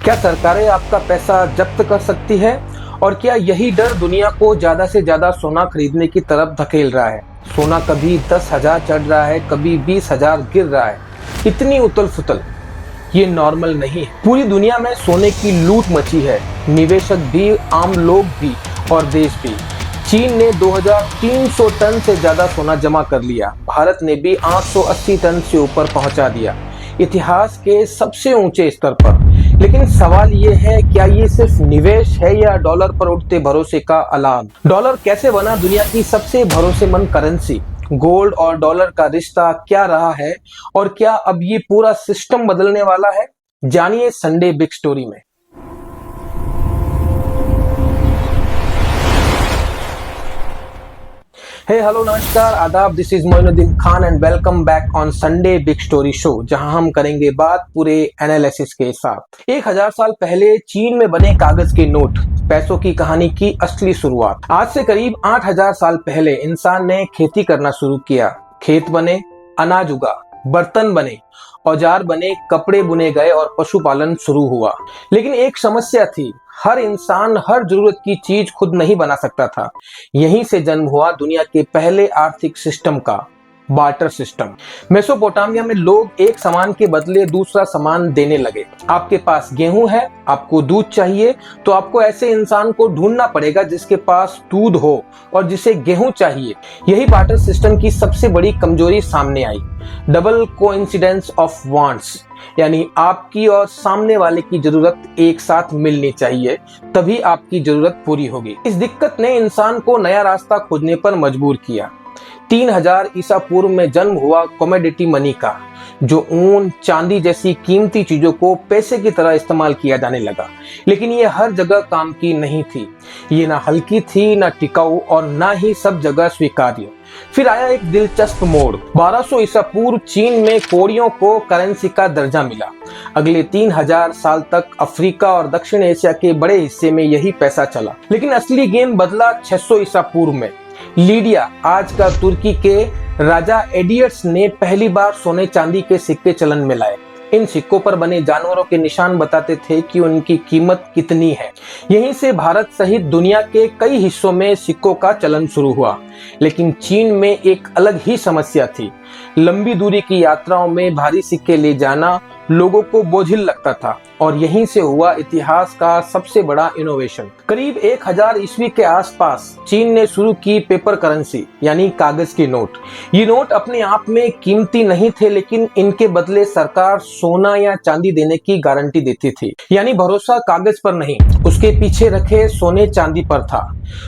क्या सरकारें आपका पैसा जब्त कर सकती है? और क्या यही डर दुनिया को ज्यादा से ज्यादा सोना खरीदने की तरफ धकेल रहा है? सोना कभी 10,000 चढ़ रहा है, कभी 20,000 गिर रहा है। इतनी उथल फुथल ये नॉर्मल नहीं है। पूरी दुनिया में सोने की लूट मची है, निवेशक भी, आम लोग भी और देश भी। चीन ने 2300 टन से ज्यादा सोना जमा कर लिया, भारत ने भी 880 टन से ऊपर पहुंचा दिया, इतिहास के सबसे ऊंचे स्तर पर। लेकिन सवाल ये है, क्या ये सिर्फ निवेश है या डॉलर पर उठते भरोसे का अलार्म? डॉलर कैसे बना दुनिया की सबसे भरोसेमंद करेंसी? गोल्ड और डॉलर का रिश्ता क्या रहा है और क्या अब ये पूरा सिस्टम बदलने वाला है? जानिए संडे बिग स्टोरी में। हे हेलो नमस्कार आदाब, this is Moinuddin Khan and welcome back on Sunday big story show, जहां हम करेंगे बात पूरे एनालिसिस के साथ। 1000 साल पहले चीन में बने कागज के नोट, पैसों की कहानी की असली शुरुआत। आज से करीब 8000 साल पहले इंसान ने खेती करना शुरू किया। खेत बने, अनाज उगा, बर्तन बने, औजार बने, कपड़े बुने गए और पशुपालन शुरू हुआ। लेकिन एक समस्या थी, हर इंसान हर जरूरत की चीज खुद नहीं बना सकता था। यहीं से जन्म हुआ दुनिया के पहले आर्थिक सिस्टम का, बार्टर सिस्टम। मेसोपोटामिया में लोग एक सामान के बदले दूसरा सामान देने लगे। आपके पास गेहूं है, आपको दूध चाहिए, तो आपको ऐसे इंसान को ढूंढना पड़ेगा जिसके पास दूध हो और जिसे गेहूं चाहिए। यही बार्टर सिस्टम की सबसे बड़ी कमजोरी सामने आई, डबल कोइंसिडेंस ऑफ वांट्स, यानी आपकी और सामने वाले की जरूरत एक साथ मिलनी चाहिए, तभी आपकी जरूरत पूरी होगी। इस दिक्कत ने इंसान को नया रास्ता खोजने पर मजबूर किया। 3000 ईसा पूर्व में जन्म हुआ कमोडिटी मनी का, जो ऊन, चांदी जैसी कीमती चीजों को पैसे की तरह इस्तेमाल किया जाने लगा। लेकिन ये हर जगह काम की नहीं थी, ये ना हल्की थी, ना टिकाऊ और ना ही सब जगह स्वीकार्य। फिर आया एक दिलचस्प मोड़। 1200 ईसा पूर्व चीन में कौड़ियों को करेंसी का दर्जा मिला। अगले 3000 साल तक अफ्रीका और दक्षिण एशिया के बड़े हिस्से में यही पैसा चला। लेकिन असली गेम बदला 600 ईसा पूर्व में। लीडिया, आज का तुर्की के राजा एडियट्स ने पहली बार सोने चांदी के सिक्के चलन में लाए। इन सिक्कों पर बने जानवरों के निशान बताते थे कि उनकी कीमत कितनी है। यहीं से भारत सहित दुनिया के कई हिस्सों में सिक्कों का चलन शुरू हुआ। लेकिन चीन में एक अलग ही समस्या थी। लंबी दूरी की यात्राओं में भारी सिक्के ले जाना लोगों को बोझिल लगता था और यहीं से हुआ इतिहास का सबसे बड़ा इनोवेशन। करीब 1000 ईस्वी के आसपास चीन ने शुरू की पेपर करेंसी, यानी कागज के नोट। ये नोट अपने आप में कीमती नहीं थे, लेकिन इनके बदले सरकार सोना या चांदी देने की गारंटी देती थी। यानी भरोसा कागज पर नहीं, उसके पीछे रखे सोने चांदी पर था।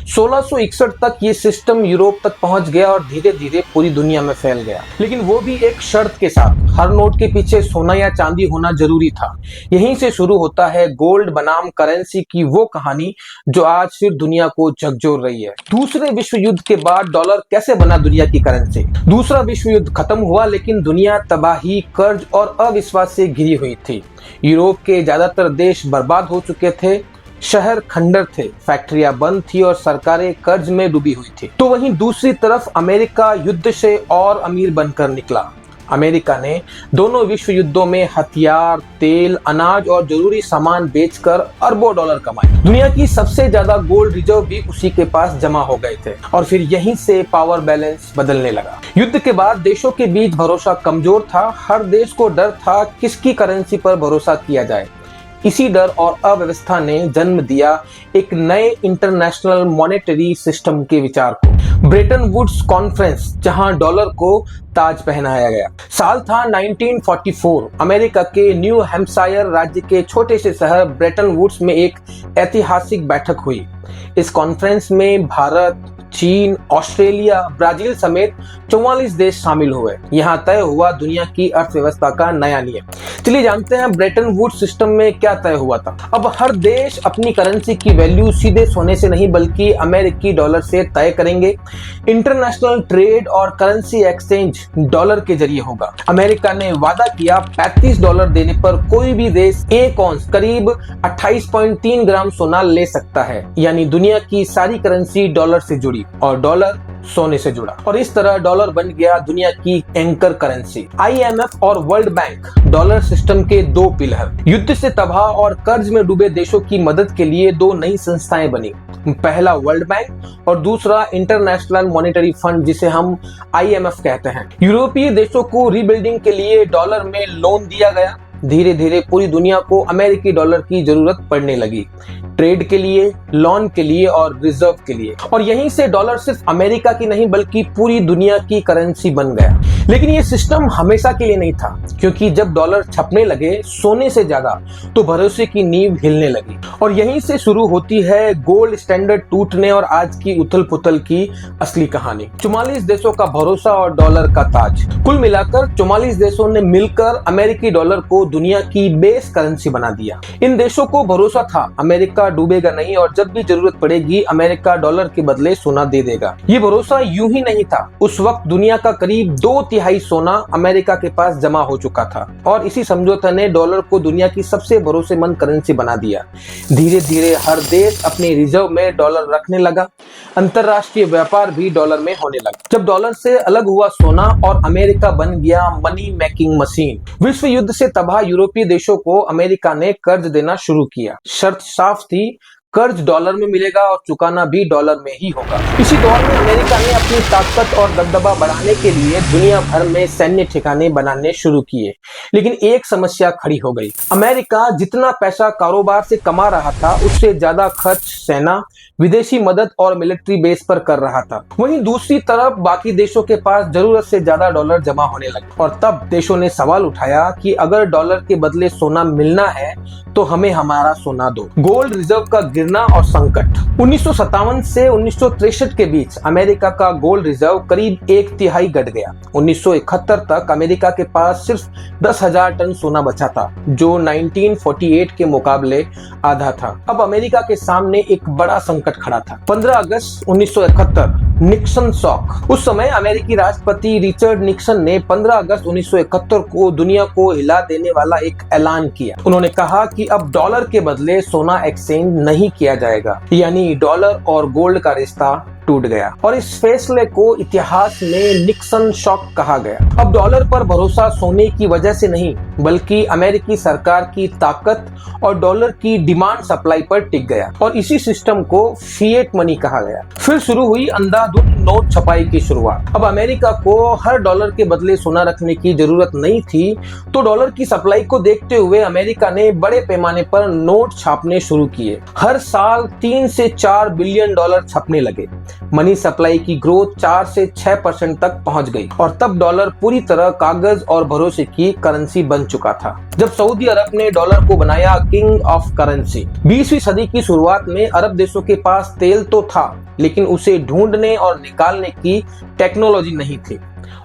1661 तक ये सिस्टम यूरोप तक पहुंच गया और धीरे धीरे पूरी दुनिया में फैल गया। लेकिन वो भी एक शर्त के साथ, हर नोट के पीछे सोना या चांदी होना जरूरी था। यहीं से शुरू होता है गोल्ड बनाम करेंसी की वो कहानी जो आज फिर दुनिया को झकझोर रही है। दूसरे विश्व युद्ध के बाद डॉलर कैसे बना दुनिया की करेंसी? दूसरा विश्व युद्ध खत्म हुआ, लेकिन दुनिया तबाही, कर्ज और अविश्वास से घिरी हुई थी। यूरोप के ज्यादातर देश बर्बाद हो चुके थे, शहर खंडर थे, फैक्ट्रियां बंद थी और सरकारें कर्ज में डूबी हुई थी। तो वहीं दूसरी तरफ अमेरिका युद्ध से और अमीर बनकर निकला। अमेरिका ने दोनों विश्व युद्धों में हथियार, तेल, अनाज और जरूरी सामान बेचकर अरबों डॉलर कमाए। दुनिया की सबसे ज्यादा गोल्ड रिजर्व भी उसी के पास जमा हो गए थे और फिर यहीं से पावर बैलेंस बदलने लगा। युद्ध के बाद देशों के बीच भरोसा कमजोर था। हर देश को डर था किसकी करेंसी पर भरोसा किया जाए। इसी डर और अव्यवस्था ने जन्म दिया एक नए इंटरनेशनल मॉनेटरी सिस्टम के विचार को, ब्रेटन वुड्स कॉन्फ्रेंस, जहां डॉलर को ताज पहनाया गया। साल था 1944। अमेरिका के न्यू हैम्पशायर राज्य के छोटे से शहर ब्रेटन वुड्स में एक ऐतिहासिक बैठक हुई। इस कॉन्फ्रेंस में भारत, चीन, ऑस्ट्रेलिया, ब्राजील समेत 44 देश शामिल हुए। यहाँ तय हुआ दुनिया की अर्थव्यवस्था का नया नियम। चलिए जानते हैं ब्रेटन वुड्स सिस्टम में क्या तय हुआ था। अब हर देश अपनी करेंसी की वैल्यू सीधे सोने से नहीं बल्कि अमेरिकी डॉलर से तय करेंगे। इंटरनेशनल ट्रेड और करेंसी एक्सचेंज डॉलर के जरिए होगा। अमेरिका ने वादा किया $35 देने पर कोई भी देश एक औंस करीब 28.3 ग्राम सोना ले सकता है, यानी दुनिया की सारी करेंसी डॉलर से जुड़ी। हुई और डॉलर सोने से जुड़ा और इस तरह डॉलर बन गया दुनिया की एंकर करेंसी। आईएमएफ और वर्ल्ड बैंक डॉलर सिस्टम के दो पिलर। युद्ध से तबाह और कर्ज में डूबे देशों की मदद के लिए दो नई संस्थाएं बनी, पहला वर्ल्ड बैंक और दूसरा इंटरनेशनल मॉनेटरी फंड जिसे हम आईएमएफ कहते हैं। यूरोपीय देशों को रीबिल्डिंग के लिए डॉलर में लोन दिया गया। धीरे धीरे पूरी दुनिया को अमेरिकी डॉलर की जरूरत पड़ने लगी, ट्रेड के लिए, लोन के लिए और रिजर्व के लिए। और यहीं से डॉलर सिर्फ अमेरिका की नहीं बल्कि पूरी दुनिया की करेंसी बन गया। लेकिन ये सिस्टम हमेशा के लिए नहीं था, क्योंकि जब डॉलर छपने लगे सोने से ज्यादा तो भरोसे की नींव हिलने लगी। और यहीं से शुरू होती है गोल्ड स्टैंडर्ड टूटने और आज की उथल पुथल की असली कहानी। 44 देशों का भरोसा और डॉलर का ताज। कुल मिलाकर 44 देशों ने मिलकर अमेरिकी डॉलर को दुनिया की बेस करेंसी बना दिया। इन देशों को भरोसा था अमेरिका डूबेगा नहीं और जब भी जरूरत पड़ेगी अमेरिका डॉलर के बदले सोना दे देगा। ये भरोसा यूं ही नहीं था। उस वक्त दुनिया का करीब 2/3 सोना अमेरिका के पास जमा हो चुका था और इसी समझौते ने डॉलर को दुनिया की सबसे भरोसेमंद करेंसी बना दिया। धीरे धीरे हर देश अपने रिजर्व में डॉलर रखने लगा। अंतरराष्ट्रीय व्यापार भी डॉलर में होने लगा। जब डॉलर से अलग हुआ सोना और अमेरिका बन गया मनी मेकिंग मशीन। विश्व युद्ध से तबाह यूरोपीय देशों को अमेरिका ने कर्ज देना शुरू किया। शर्त साफ थी, कर्ज डॉलर में मिलेगा और चुकाना भी डॉलर में ही होगा। इसी दौर में अमेरिका ने अपनी ताकत और दबदबा बढ़ाने के लिए दुनिया भर में सैन्य ठिकाने बनाने शुरू किए। लेकिन एक समस्या खड़ी हो गई। अमेरिका जितना पैसा कारोबार से कमा रहा था उससे ज्यादा खर्च सेना, विदेशी मदद और मिलिट्री बेस पर कर रहा था। वहीं दूसरी तरफ बाकी देशों के पास जरूरत से ज्यादा डॉलर जमा होने लगे और तब देशों ने सवाल उठाया कि अगर डॉलर के बदले सोना मिलना है तो हमें हमारा सोना दो। गोल्ड रिजर्व का गिरना और संकट। 1957 से 1963 के बीच अमेरिका का गोल्ड रिजर्व करीब 1/3 घट गया। 1971 तक अमेरिका के पास सिर्फ 10,000 टन सोना बचा था, जो 1948 के मुकाबले आधा था। अब अमेरिका के सामने एक बड़ा संकट खड़ा था। 15 अगस्त 1971 निक्सन शॉक। उस समय अमेरिकी राष्ट्रपति रिचर्ड निक्सन ने 15 अगस्त 1971 को दुनिया को हिला देने वाला एक ऐलान किया। उन्होंने कहा कि अब डॉलर के बदले सोना एक्सचेंज नहीं किया जाएगा, यानी डॉलर और गोल्ड का रिश्ता टूट गया। और इस फैसले को इतिहास में निक्सन शॉक कहा गया। अब डॉलर पर भरोसा सोने की वजह से नहीं बल्कि अमेरिकी सरकार की ताकत और डॉलर की डिमांड सप्लाई पर टिक गया और इसी सिस्टम को फिएट मनी कहा गया। फिर शुरू हुई अंधाधुंध नोट छपाई की शुरुआत। अब अमेरिका को हर डॉलर के बदले सोना रखने की जरूरत नहीं थी, तो डॉलर की सप्लाई को देखते हुए अमेरिका ने बड़े पैमाने पर नोट छापने शुरू किए। हर साल 3 से 4 बिलियन डॉलर छपने लगे। मनी सप्लाई की ग्रोथ 4 से 6% तक पहुंच गई और तब डॉलर पूरी तरह कागज और भरोसे की करेंसी बन चुका था। जब सऊदी अरब ने डॉलर को बनाया किंग ऑफ करेंसी। 20वीं सदी की शुरुआत में अरब देशों के पास तेल तो था, लेकिन उसे ढूंढने और निकालने की टेक्नोलॉजी नहीं थी।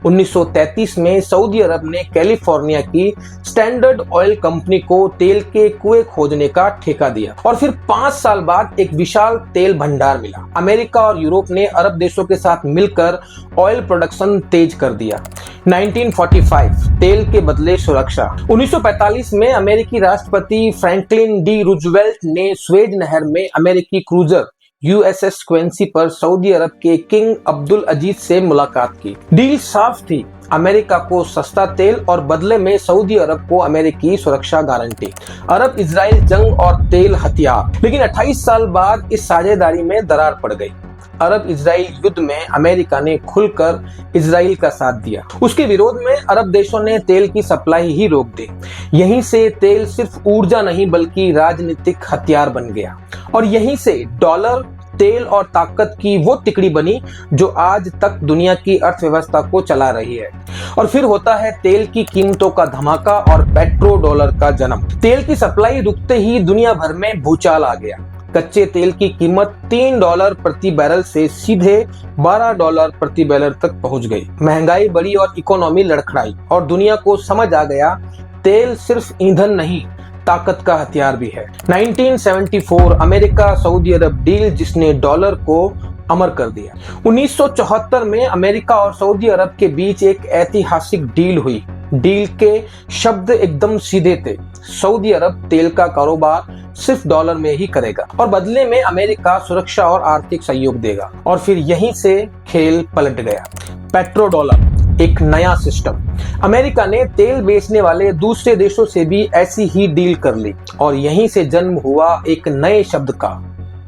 1933 में सऊदी अरब ने कैलिफोर्निया की स्टैंडर्ड ऑयल कंपनी को तेल के कुएं खोजने का ठेका दिया और फिर 5 साल बाद एक विशाल तेल भंडार मिला। अमेरिका और यूरोप ने अरब देशों के साथ मिलकर ऑयल प्रोडक्शन तेज कर दिया। 1945 तेल के बदले सुरक्षा। 1945 में अमेरिकी राष्ट्रपति फ्रैंकलिन डी रूजवेल्ट ने स्वेज नहर में अमेरिकी क्रूजर यूएसएस क्वेंसी पर सऊदी अरब के किंग अब्दुल अजीज से मुलाकात की। डील साफ थी, अमेरिका को सस्ता तेल और बदले में सऊदी अरब को अमेरिकी सुरक्षा गारंटी। अरब इजराइल जंग और तेल हथियार। लेकिन 28 साल बाद इस साझेदारी में दरार पड़ गई। अरब इजराइल युद्ध में अमेरिका ने खुलकर इजराइल का साथ दिया। उसके विरोध में अरब देशों ने तेल की सप्लाई ही रोक दी। यहीं से तेल सिर्फ ऊर्जा नहीं बल्कि राजनीतिक हथियार बन गया और यहीं से डॉलर, तेल और ताकत की वो तिकड़ी बनी जो आज तक दुनिया की अर्थव्यवस्था को चला रही है। और फिर होता है तेल की कीमतों का धमाका और पेट्रो डॉलर का जन्म। तेल की सप्लाई रुकते ही दुनिया भर में भूचाल आ गया। कच्चे तेल की कीमत $3 प्रति बैरल से सीधे $12 प्रति बैरल तक पहुंच गई। महंगाई बढ़ी और इकोनॉमी लड़खड़ाई और दुनिया को समझ आ गया तेल सिर्फ ईंधन नहीं, ताकत का हथियार भी है। 1974 अमेरिका सऊदी अरब डील जिसने डॉलर को अमर कर दिया। 1974 में अमेरिका और सऊदी अरब के बीच एक ऐतिहासिक डील हुई। डील के शब्द एकदम सीधे थे। सऊदी अरब तेल का कारोबार सिर्फ डॉलर में ही करेगा और बदले में अमेरिका सुरक्षा और आर्थिक सहयोग देगा। और फिर यहीं से खेल पलट गया। पेट्रो डॉलर, एक नया सिस्टम। अमेरिका ने तेल बेचने वाले दूसरे देशों से भी ऐसी ही डील कर ली और यहीं से जन्म हुआ एक नए शब्द का,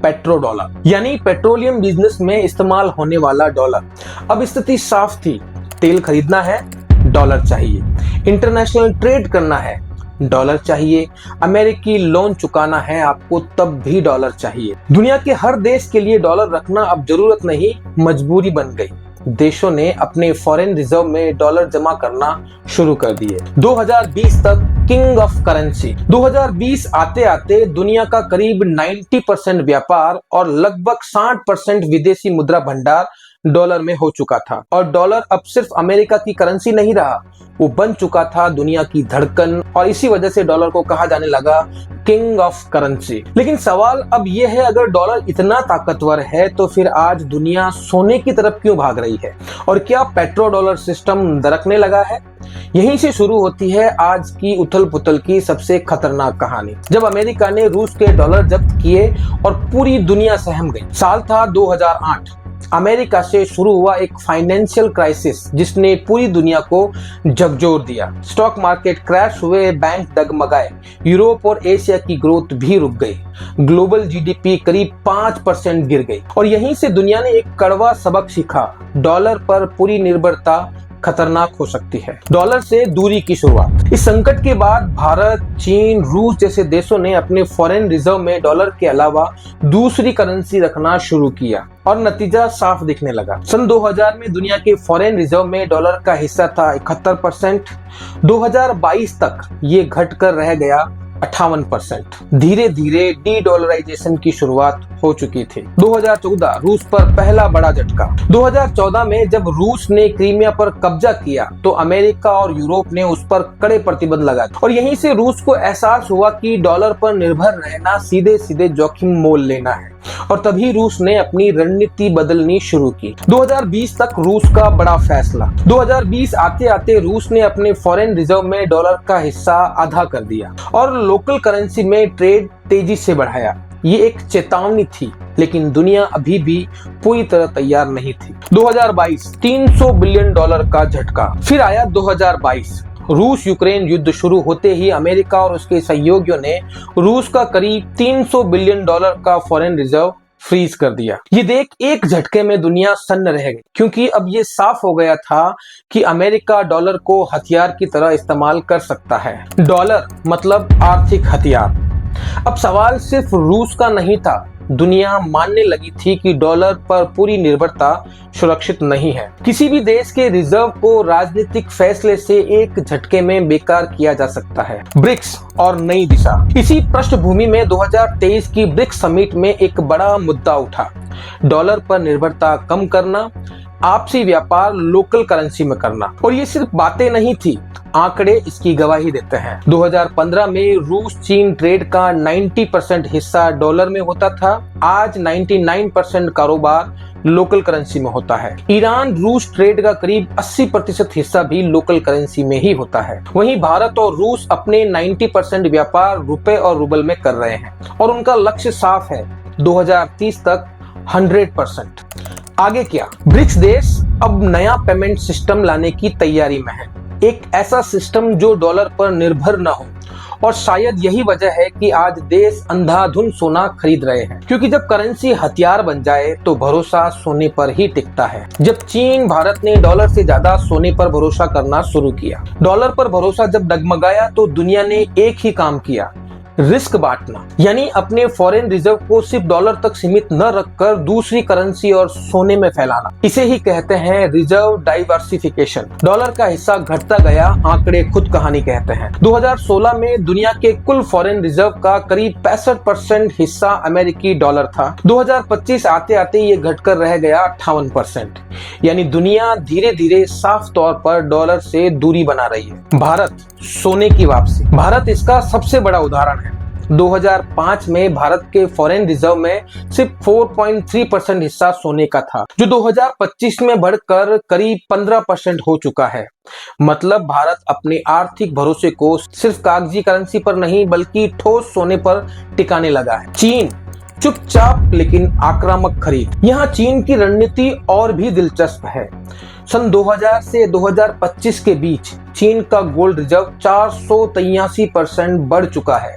पेट्रो डॉलर, यानी पेट्रोलियम बिजनेस में इस्तेमाल होने वाला डॉलर। अब स्थिति साफ थी, तेल खरीदना है, डॉलर चाहिए। इंटरनेशनल ट्रेड करना है, डॉलर चाहिए। अमेरिकी लोन चुकाना है आपको, तब भी डॉलर चाहिए। दुनिया के हर देश के लिए डॉलर रखना अब जरूरत नहीं, मजबूरी बन गई। देशों ने अपने फॉरेन रिजर्व में डॉलर जमा करना शुरू कर दिए। 2020 तक किंग ऑफ करेंसी। 2020 आते आते दुनिया का करीब 90% व्यापार और लगभग 60% विदेशी मुद्रा भंडार डॉलर में हो चुका था। और डॉलर अब सिर्फ अमेरिका की करेंसी नहीं रहा, वो बन चुका था दुनिया की धड़कन। और इसी वजह से डॉलर को कहा जाने लगा किंग ऑफ करेंसी। लेकिन सवाल अब यह है, अगर डॉलर इतना ताकतवर है तो फिर आज दुनिया सोने की तरफ क्यों भाग रही है? और क्या पेट्रो डॉलर सिस्टम दरकने लगा है? यहीं से शुरू होती है आज की उथल पुथल की सबसे खतरनाक कहानी। जब अमेरिका ने रूस के डॉलर जब्त किए और पूरी दुनिया सहम गई। साल था 2008। अमेरिका से शुरू हुआ एक फाइनेंशियल क्राइसिस जिसने पूरी दुनिया को झकझोर दिया। स्टॉक मार्केट क्रैश हुए, बैंक डगमगाए, यूरोप और एशिया की ग्रोथ भी रुक गई। ग्लोबल जीडीपी करीब 5% गिर गई। और यहीं से दुनिया ने एक कड़वा सबक सीखा, डॉलर पर पूरी निर्भरता खतरनाक हो सकती है। डॉलर से दूरी की शुरुआत। इस संकट के बाद भारत, चीन, रूस जैसे देशों ने अपने फॉरेन रिजर्व में डॉलर के अलावा दूसरी करेंसी रखना शुरू किया और नतीजा साफ दिखने लगा। सन 2000 में दुनिया के फॉरेन रिजर्व में डॉलर का हिस्सा था 71%। 2022 तक ये घटकर रह गया 58%। धीरे धीरे डी डॉलराइजेशन की शुरुआत हो चुकी थी। 2014 रूस पर पहला बड़ा झटका। 2014 में जब रूस ने क्रीमिया पर कब्जा किया तो अमेरिका और यूरोप ने उस पर कड़े प्रतिबंध लगाए और यहीं से रूस को एहसास हुआ कि डॉलर पर निर्भर रहना सीधे सीधे जोखिम मोल लेना है। और तभी रूस ने अपनी रणनीति बदलनी शुरू की। 2020 तक रूस का बड़ा फैसला। 2020 आते आते रूस ने अपने फॉरेन रिजर्व में डॉलर का हिस्सा आधा कर दिया और लोकल करेंसी में ट्रेड तेजी से बढ़ाया। ये एक चेतावनी थी, लेकिन दुनिया अभी भी पूरी तरह तैयार नहीं थी। 2022 $300 बिलियन का झटका। फिर आया 2022। रूस यूक्रेन युद्ध शुरू होते ही अमेरिका और उसके सहयोगियों ने रूस का करीब $300 बिलियन का फॉरेन रिजर्व फ्रीज कर दिया। ये देख एक झटके में दुनिया सन्न रह गई, क्योंकि अब ये साफ हो गया था कि अमेरिका डॉलर को हथियार की तरह इस्तेमाल कर सकता है। डॉलर मतलब आर्थिक हथियार। अब सवाल सिर्फ रूस का नहीं था, दुनिया मानने लगी थी कि डॉलर पर पूरी निर्भरता सुरक्षित नहीं है। किसी भी देश के रिजर्व को राजनीतिक फैसले से एक झटके में बेकार किया जा सकता है। ब्रिक्स और नई दिशा। इसी पृष्ठभूमि में 2023 की ब्रिक्स समिट में एक बड़ा मुद्दा उठा, डॉलर पर निर्भरता कम करना, आपसी व्यापार लोकल करेंसी में करना। और ये सिर्फ बातें नहीं थी, आंकड़े इसकी गवाही देते हैं। 2015 में रूस चीन ट्रेड का 90% हिस्सा डॉलर में होता था, आज 99% कारोबार लोकल करेंसी में होता है। ईरान रूस ट्रेड का करीब 80% हिस्सा भी लोकल करेंसी में ही होता है। वहीं भारत और रूस अपने 90% व्यापार रुपए और रूबल में कर रहे हैं और उनका लक्ष्य साफ है, 2030 तक 100%। आगे क्या? ब्रिक्स देश अब नया पेमेंट सिस्टम लाने की तैयारी में है, एक ऐसा सिस्टम जो डॉलर पर निर्भर न हो। और शायद यही वजह है कि आज देश अंधाधुंध सोना खरीद रहे हैं, क्योंकि जब करेंसी हथियार बन जाए तो भरोसा सोने पर ही टिकता है। जब चीन, भारत ने डॉलर से ज्यादा सोने पर भरोसा करना शुरू किया, डॉलर पर भरोसा जब डगमगाया तो दुनिया ने एक ही काम किया, रिस्क बांटना। यानी अपने फॉरेन रिजर्व को सिर्फ डॉलर तक सीमित न रखकर दूसरी करेंसी और सोने में फैलाना। इसे ही कहते हैं रिजर्व डाइवर्सिफिकेशन। डॉलर का हिस्सा घटता गया, आंकड़े खुद कहानी कहते हैं। 2016 में दुनिया के कुल फॉरेन रिजर्व का करीब 65% हिस्सा अमेरिकी डॉलर था। 2025 आते आते ये घटकर रह गया 58%। यानी दुनिया धीरे धीरे साफ तौर पर डॉलर से दूरी बना रही है। भारत, सोने की वापसी। भारत इसका सबसे बड़ा उदाहरण है। 2005 में भारत के फॉरेन रिजर्व में सिर्फ 4.3% हिस्सा सोने का था, जो 2025 में बढ़कर करीब 15% हो चुका है। मतलब भारत अपने आर्थिक भरोसे को सिर्फ कागजी करेंसी पर नहीं बल्कि ठोस सोने पर टिकाने लगा है। चीन चुपचाप लेकिन आक्रामक खरीद। यहाँ चीन की रणनीति और भी दिलचस्प है। सन 2000 से 2025 के बीच चीन का गोल्ड रिजर्व 483% बढ़ चुका है।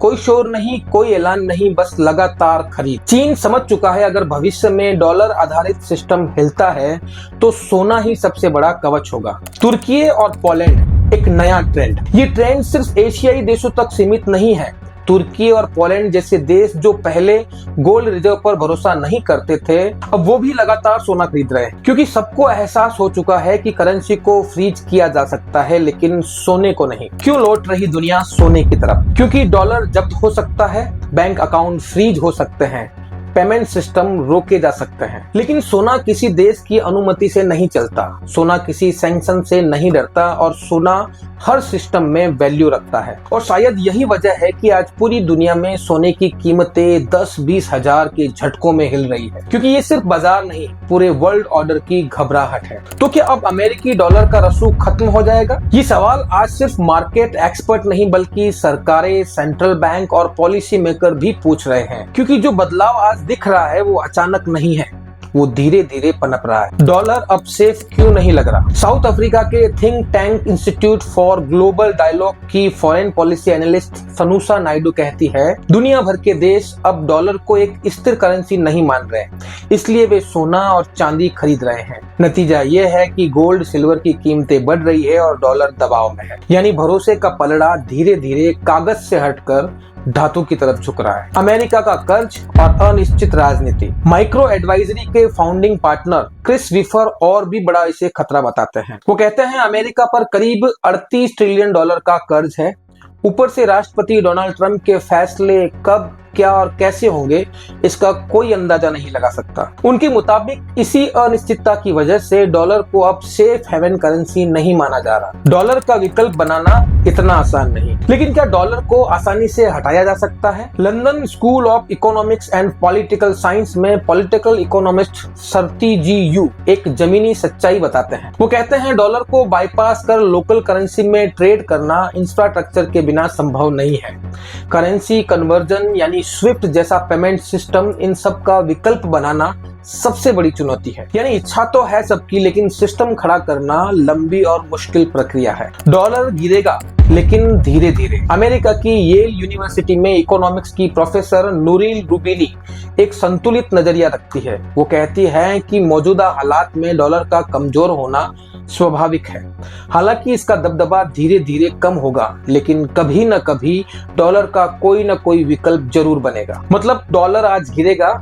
कोई शोर नहीं, कोई ऐलान नहीं, बस लगातार खरीद। चीन समझ चुका है अगर भविष्य में डॉलर आधारित सिस्टम हिलता है तो सोना ही सबसे बड़ा कवच होगा। तुर्की और पोलैंड एक नया ट्रेंड। ये ट्रेंड सिर्फ एशियाई देशों तक सीमित नहीं है। तुर्की और पोलैंड जैसे देश जो पहले गोल्ड रिजर्व पर भरोसा नहीं करते थे, अब वो भी लगातार सोना खरीद रहे हैं, क्योंकि सबको एहसास हो चुका है कि करेंसी को फ्रीज किया जा सकता है लेकिन सोने को नहीं। क्यों लौट रही दुनिया सोने की तरफ? क्योंकि डॉलर जब्त हो सकता है, बैंक अकाउंट फ्रीज हो सकते हैं, पेमेंट सिस्टम रोके जा सकते हैं, लेकिन सोना किसी देश की अनुमति से नहीं चलता, सोना किसी सैंक्शन से नहीं डरता और सोना हर सिस्टम में वैल्यू रखता है। और शायद यही वजह है कि आज पूरी दुनिया में सोने की कीमतें 10-20 हजार के झटकों में हिल रही है, क्योंकि ये सिर्फ बाजार नहीं, पूरे वर्ल्ड ऑर्डर की घबराहट है। तो क्या अब अमेरिकी डॉलर का रसूख खत्म हो जाएगा? ये सवाल आज सिर्फ मार्केट एक्सपर्ट नहीं बल्कि सरकारें, सेंट्रल बैंक और पॉलिसी मेकर भी पूछ रहे हैं, क्योंकि जो बदलाव आज दिख रहा है वो अचानक नहीं है, वो धीरे धीरे पनप रहा है। डॉलर अब सेफ क्यों नहीं लग रहा? साउथ अफ्रीका के think tank institute for global dialogue की foreign policy analyst Sanusha Naidoo कहती है, दुनिया भर के देश अब डॉलर को एक स्थिर करेंसी नहीं मान रहे, इसलिए वे सोना और चांदी खरीद रहे हैं। नतीजा ये है कि गोल्ड सिल्वर की कीमतें बढ़ रही है और डॉलर दबाव में है, यानी भरोसे का पलड़ा धीरे धीरे कागज से हटकर धातु की तरफ झुक रहा है। अमेरिका का कर्ज और अनिश्चित राजनीति। माइक्रो एडवाइजरी के फाउंडिंग पार्टनर क्रिस विफर और भी बड़ा इसे खतरा बताते हैं। वो कहते हैं अमेरिका पर करीब 38 ट्रिलियन डॉलर का कर्ज है। ऊपर से राष्ट्रपति डोनाल्ड ट्रंप के फैसले कब, क्या और कैसे होंगे इसका कोई अंदाजा नहीं लगा सकता। उनके मुताबिक इसी अनिश्चितता की वजह से डॉलर को अब सेफ हेवन करेंसी नहीं माना जा रहा। डॉलर का विकल्प बनाना इतना आसान नहीं, लेकिन क्या डॉलर को आसानी से हटाया जा सकता है? London school of economics and political science में पॉलिटिकल इकोनॉमिस्ट सरती जी यू एक जमीनी सच्चाई बताते हैं। वो कहते हैं डॉलर को बाईपास कर लोकल करेंसी में ट्रेड करना इंफ्रास्ट्रक्चर के बिना संभव नहीं है। करेंसी कन्वर्जन यानी स्विफ्ट जैसा पेमेंट सिस्टम, इन सब का विकल्प बनाना सबसे बड़ी चुनौती है। यानी इच्छा तो है सबकी, लेकिन सिस्टम खड़ा करना लंबी और मुश्किल प्रक्रिया है। डॉलर गिरेगा लेकिन धीरे धीरे। अमेरिका की येल यूनिवर्सिटी में इकोनॉमिक्स की प्रोफेसर नूरिल रूबिली एक संतुलित नजरिया रखती है। वो कहती है कि मौजूदा हालात में डॉलर का कमजोर होना स्वाभाविक है, हालांकि इसका दबदबा धीरे धीरे कम होगा, लेकिन कभी न कभी डॉलर का कोई न कोई विकल्प जरूर बनेगा। मतलब डॉलर आज गिरेगा,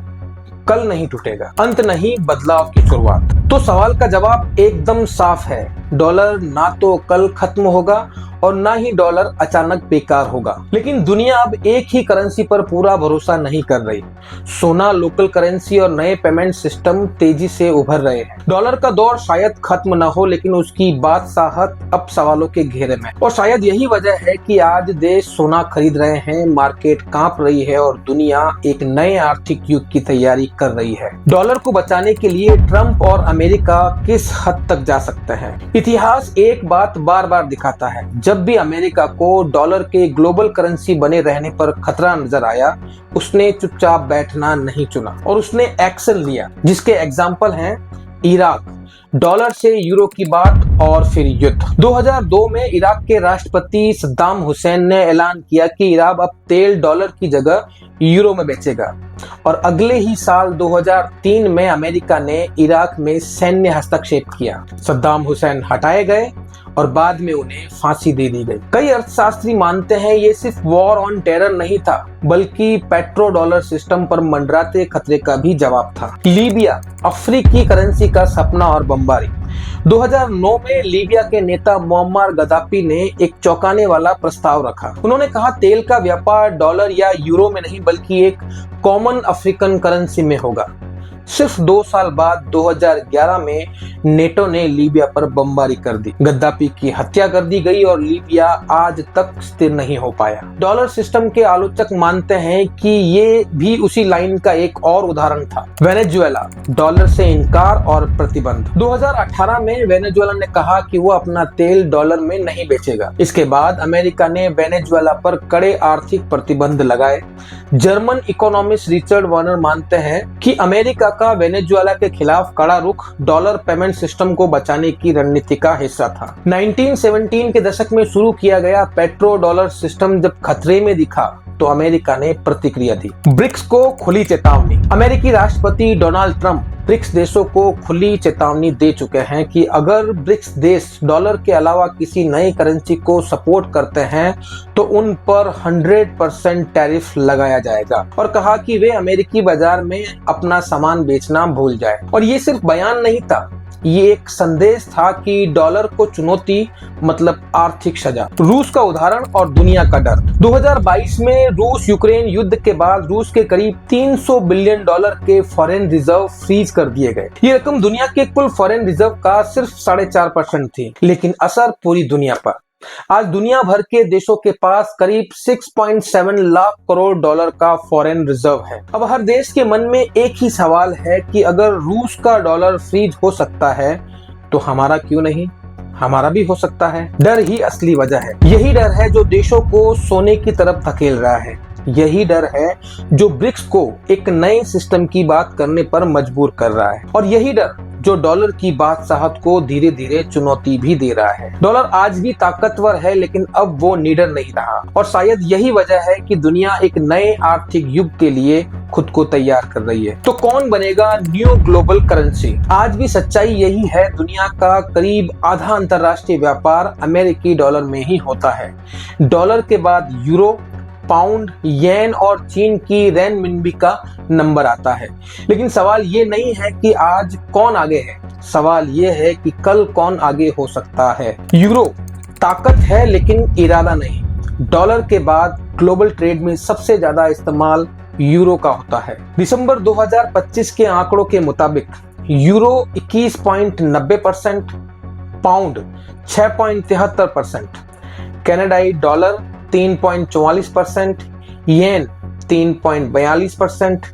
कल नहीं टूटेगा। अंत नहीं, बदलाव की शुरुआत। तो सवाल का जवाब एकदम साफ है, डॉलर ना तो कल खत्म होगा और ना ही डॉलर अचानक बेकार होगा। लेकिन दुनिया अब एक ही करेंसी पर पूरा भरोसा नहीं कर रही। सोना, लोकल करेंसी और नए पेमेंट सिस्टम तेजी से उभर रहे हैं। डॉलर का दौर शायद खत्म न हो, लेकिन उसकी बादशाहत अब सवालों के घेरे में। और शायद यही वजह है कि आज देश सोना खरीद रहे हैं, मार्केट कांप रही है और दुनिया एक नए आर्थिक युग की तैयारी कर रही है। डॉलर को बचाने के लिए ट्रंप और अमेरिका किस हद तक जा सकते हैं? इतिहास एक बात बार बार दिखाता है, जब भी अमेरिका को डॉलर के ग्लोबल करेंसी बने रहने पर खतरा नजर आया, उसने चुपचाप बैठना नहीं चुना और उसने एक्शन लिया, जिसके एग्जाम्पल हैं इराक, डॉलर से यूरो की बात और फिर युद्ध। 2002 में इराक के राष्ट्रपति सद्दाम हुसैन ने ऐलान किया कि इराक अब तेल डॉलर की जगह यूरो में बेचेगा और अगले ही साल 2003 में अमेरिका ने इराक में सैन्य हस्तक्षेप किया। सद्दाम हुसैन हटाए गए और बाद में उन्हें फांसी दे दी गई। कई अर्थशास्त्री मानते हैं ये सिर्फ वॉर ऑन टेरर नहीं था, बल्कि पेट्रो डॉलर सिस्टम पर मंडराते खतरे का भी जवाब था। लीबिया, अफ्रीकी करेंसी का सपना और बमबारी। 2009 में लीबिया के नेता मुअम्मर गद्दाफी ने एक चौंकाने वाला प्रस्ताव रखा। उन्होंने कहा तेल का व्यापार डॉलर या यूरो में नहीं बल्कि एक कॉमन अफ्रीकन करेंसी में होगा। सिर्फ 2 साल बाद 2011 में नेटो ने लीबिया पर बमबारी कर दी, गद्दाफी की हत्या कर दी गई और लीबिया आज तक स्थिर नहीं हो पाया। डॉलर सिस्टम के आलोचक मानते हैं कि ये भी उसी लाइन का एक और उदाहरण था। वेनेजुएला, डॉलर से इनकार और प्रतिबंध। 2018 में वेनेजुएला ने कहा कि वो अपना तेल डॉलर में नहीं बेचेगा। इसके बाद अमेरिका ने वेनेजुएला पर कड़े आर्थिक प्रतिबंध लगाए। जर्मन इकोनॉमिस्ट रिचर्ड वार्नर मानते हैं कि अमेरिका का वेनेजुएला के खिलाफ कड़ा रुख डॉलर पेमेंट सिस्टम को बचाने की रणनीति का हिस्सा था। 1917 के दशक में शुरू किया गया पेट्रो डॉलर सिस्टम जब खतरे में दिखा तो अमेरिका ने प्रतिक्रिया दी। ब्रिक्स को खुली चेतावनी। अमेरिकी राष्ट्रपति डोनाल्ड ट्रंप ब्रिक्स देशों को खुली चेतावनी दे चुके हैं कि अगर ब्रिक्स देश डॉलर के अलावा किसी नई करेंसी को सपोर्ट करते हैं तो उन पर 100% टैरिफ लगाया जाएगा और कहा कि वे अमेरिकी बाजार में अपना सामान बेचना भूल जाए। और ये सिर्फ बयान नहीं था, ये एक संदेश था कि डॉलर को चुनौती मतलब आर्थिक सजा। रूस का उदाहरण और दुनिया का डर। 2022 में रूस यूक्रेन युद्ध के बाद रूस के करीब 300 बिलियन डॉलर के फॉरेन रिजर्व फ्रीज कर दिए गए। ये रकम दुनिया के कुल फॉरेन रिजर्व का सिर्फ 4.5% थी, लेकिन असर पूरी दुनिया पर। आज दुनिया भर के देशों के पास करीब 6.7 लाख करोड़ डॉलर का फॉरेन रिजर्व है। अब हर देश के मन में एक ही सवाल है कि अगर रूस का डॉलर फ्रीज हो सकता है तो हमारा क्यों नहीं? हमारा भी हो सकता है। डर ही असली वजह है। यही डर है जो देशों को सोने की तरफ धकेल रहा है। यही डर है जो ब्रिक्स को एक नए सिस्टम की बात करने पर मजबूर कर रहा है और यही डर जो डॉलर की बादशाहत को धीरे धीरे चुनौती भी दे रहा है। डॉलर आज भी ताकतवर है लेकिन अब वो निडर नहीं रहा और शायद यही वजह है कि दुनिया एक नए आर्थिक युग के लिए खुद को तैयार कर रही है। तो कौन बनेगा न्यू ग्लोबल करेंसी? आज भी सच्चाई यही है, दुनिया का करीब आधा अंतरराष्ट्रीय व्यापार अमेरिकी डॉलर में ही होता है। डॉलर के बाद यूरो, पाउंड, येन और चीन की रेनमिनबी का नंबर आता है। लेकिन सवाल ये नहीं है कि आज कौन आगे है, सवाल ये है कि कल कौन आगे हो सकता है। यूरो ताकत है लेकिन इरादा नहीं। डॉलर के बाद ग्लोबल ट्रेड में सबसे ज्यादा इस्तेमाल यूरो का होता है। दिसंबर 2025 के आंकड़ों के मुताबिक यूरो 21.90%, पाउंड 6.73%, कनाडाई डॉलर 3.44%, येन 3.42%,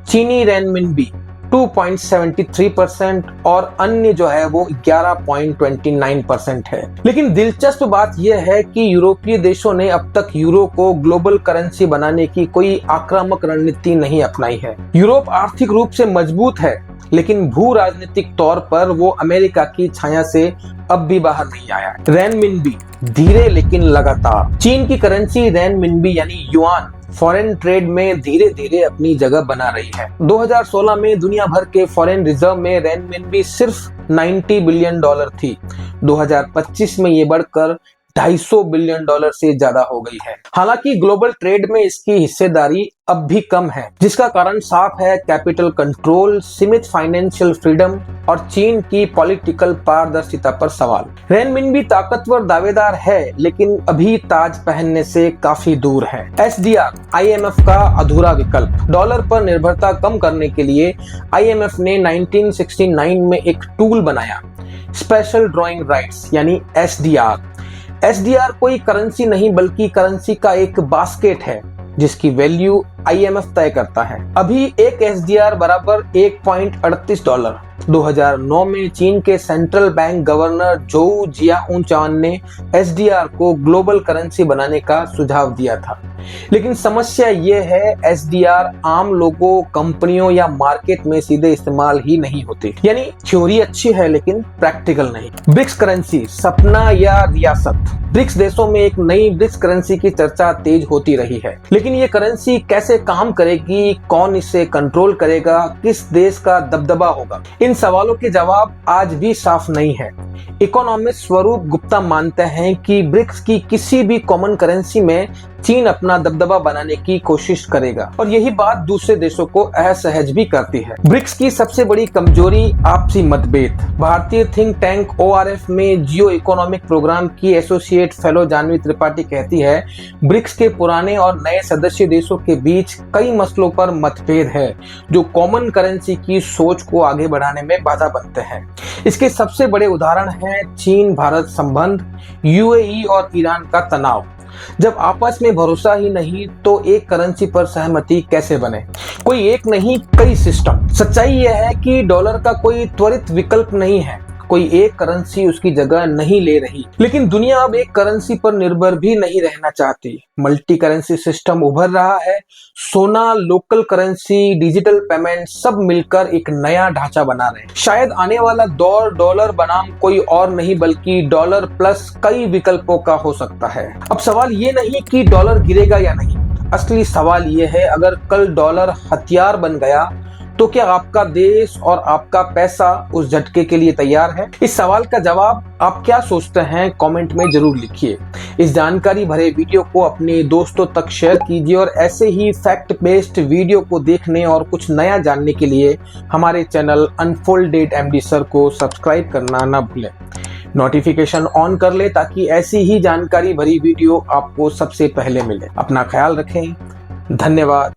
चीनी रेनमिनबी 2.73% और अन्य जो है वो 11.29% है। लेकिन दिलचस्प बात यह है कि यूरोपीय देशों ने अब तक यूरो को ग्लोबल करेंसी बनाने की कोई आक्रामक रणनीति नहीं अपनाई है। यूरोप आर्थिक रूप से मजबूत है लेकिन भू राजनीतिक तौर पर वो अमेरिका की छाया से अब भी बाहर नहीं आया। रेनमिनबी धीरे लेकिन लगातार। चीन की करेंसी रेनमिनबी यानी युआन फॉरेन ट्रेड में धीरे धीरे अपनी जगह बना रही है। 2016 में दुनिया भर के फॉरेन रिजर्व में रेनमिनबी सिर्फ 90 बिलियन डॉलर थी। 2025 में ये बढ़कर 250 बिलियन डॉलर से ज्यादा हो गई है। हालांकि ग्लोबल ट्रेड में इसकी हिस्सेदारी अब भी कम है, जिसका कारण साफ है, कैपिटल कंट्रोल, सीमित फाइनेंशियल फ्रीडम और चीन की पॉलिटिकल पारदर्शिता पर सवाल। रेनमिनबी ताकतवर दावेदार है लेकिन अभी ताज पहनने से काफी दूर है। एसडीआर आईएमएफ का अधूरा विकल्प। डॉलर पर निर्भरता कम करने के लिए आईएमएफ ने 1969 में एक टूल बनाया, स्पेशल ड्रॉइंग राइट्स यानी एसडीआर। एसडीआर कोई करेंसी नहीं बल्कि करेंसी का एक बास्केट है जिसकी वैल्यू आईएमएफ तय करता है। अभी एक एसडीआर बराबर 1.38 डॉलर। 2009 में चीन के सेंट्रल बैंक गवर्नर जोउ जियाउचान ने एसडीआर को ग्लोबल करेंसी बनाने का सुझाव दिया था। लेकिन समस्या ये है, एसडीआर आम लोगों, कंपनियों या मार्केट में सीधे इस्तेमाल ही नहीं होते। यानी थ्योरी अच्छी है लेकिन प्रैक्टिकल नहीं। ब्रिक्स करेंसी सपना या रियासत। ब्रिक्स देशों में एक नई ब्रिक्स करेंसी की चर्चा तेज होती रही है, लेकिन ये करेंसी कैसे काम करेगी, कौन इसे कंट्रोल करेगा, किस देश का दबदबा होगा, इन सवालों के जवाब आज भी साफ नहीं है। इकोनॉमिस्ट स्वरूप गुप्ता मानते हैं कि ब्रिक्स की किसी भी कॉमन करेंसी में चीन अपना दबदबा बनाने की कोशिश करेगा और यही बात दूसरे देशों को असहज भी करती है। ब्रिक्स की सबसे बड़ी कमजोरी आपसी मतभेद। भारतीय थिंक टैंक ओआरएफ में जियो इकोनॉमिक प्रोग्राम की एसोसिएट फेलो जानवी त्रिपाठी कहती है, ब्रिक्स के पुराने और नए सदस्य देशों के बीच बीच कई मसलों पर मतभेद है जो कॉमन करेंसी की सोच को आगे बढ़ाने में बाधा बनते हैं। इसके सबसे बड़े उदाहरण हैं चीन भारत संबंध, यूएई और ईरान का तनाव। जब आपस में भरोसा ही नहीं तो एक करेंसी पर सहमति कैसे बने? कोई एक नहीं, कई सिस्टम। सच्चाई यह है कि डॉलर का कोई त्वरित विकल्प नहीं है, कोई एक करेंसी उसकी जगह नहीं ले रही। लेकिन दुनिया अब एक करेंसी पर निर्भर भी नहीं रहना चाहती। मल्टी करेंसी सिस्टम उभर रहा है। सोना, लोकल करेंसी, डिजिटल पेमेंट सब मिलकर एक नया ढांचा बना रहे हैं। शायद आने वाला दौर डॉलर बनाम कोई और नहीं बल्कि डॉलर प्लस कई विकल्पों का हो सकता है। अब सवाल ये नहीं कि डॉलर गिरेगा या नहीं, असली सवाल ये है अगर कल डॉलर हथियार बन गया तो क्या आपका देश और आपका पैसा उस झटके के लिए तैयार है? इस सवाल का जवाब आप क्या सोचते हैं कमेंट में जरूर लिखिए। इस जानकारी भरे वीडियो को अपने दोस्तों तक शेयर कीजिए और ऐसे ही फैक्ट बेस्ड वीडियो को देखने और कुछ नया जानने के लिए हमारे चैनल अनफोल्डेड एमडी सर को सब्सक्राइब करना ना भूलें। नोटिफिकेशन ऑन कर ले ताकि ऐसी ही जानकारी भरी वीडियो आपको सबसे पहले मिले। अपना ख्याल रखें। धन्यवाद।